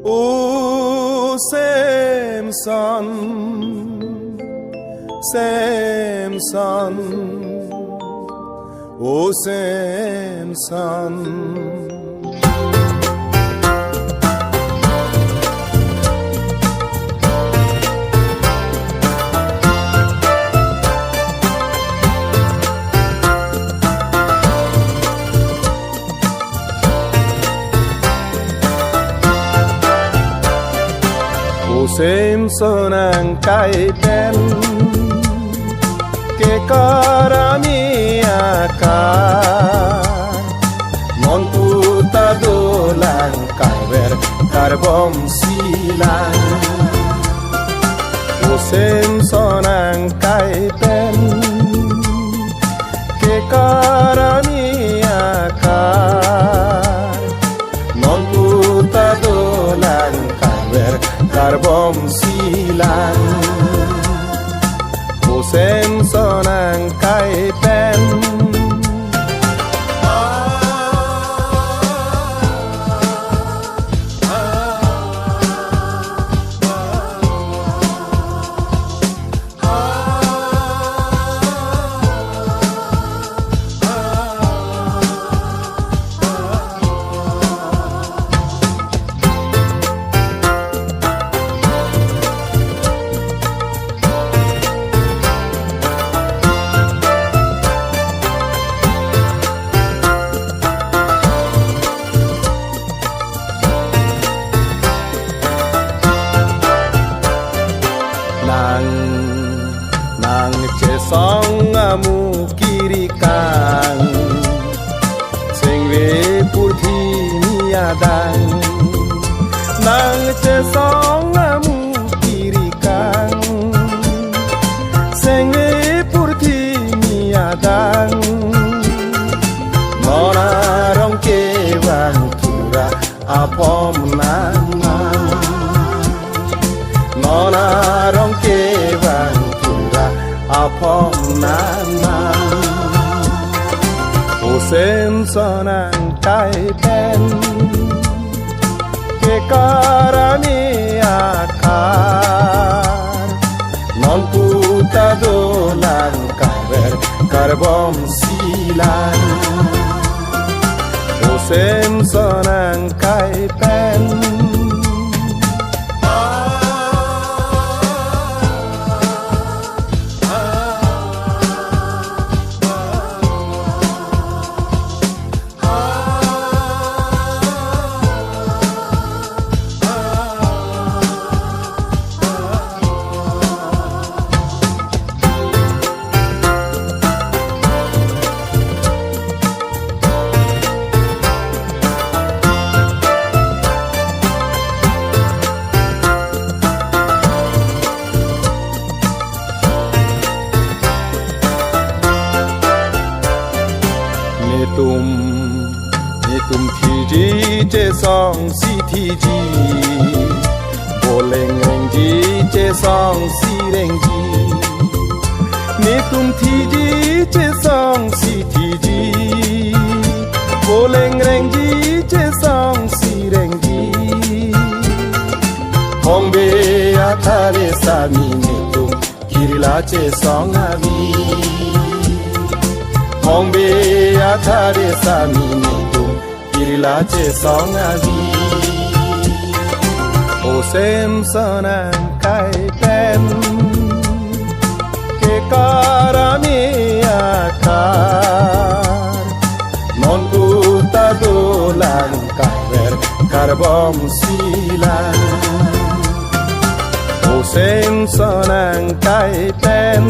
Oh, Samson, Samson, oh, Samson. Samson ang kaitan ke karami akar non puta dolan karver karbom silang Samson ang kaitan ke karami akar non puta dolan karver karbom silang Samson ang kaitan nang cesong amu kiri kang sengwe purthi niadang nang cesong amu kiri kang sengwe purthi niadang nona rong kewang tura apom nama nona rong kewang apom nama Samson ang kaitan ke karami akar non puta dolan karver karbom silang Samson ang kaitan tum thi che song si thi ji boleng reng ji che song si reng ji ne tum thi che song si thi ji boleng reng ji che song si reng ji hong be athare sa mi ne tum kirila che song avi hong be athare sa mi ne kirila che song avi Samson ang kaitan ke karami akar non puta dolan karver karbom silang Samson ang kaitan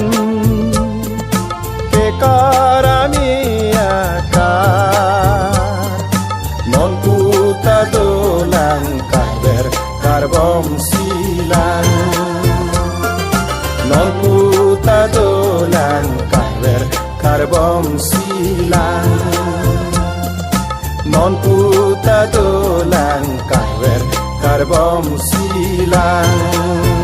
ke karami akar non puta dolan karver karbom silang non puta dolan karver karbom silang non puta dolan karver karbom silang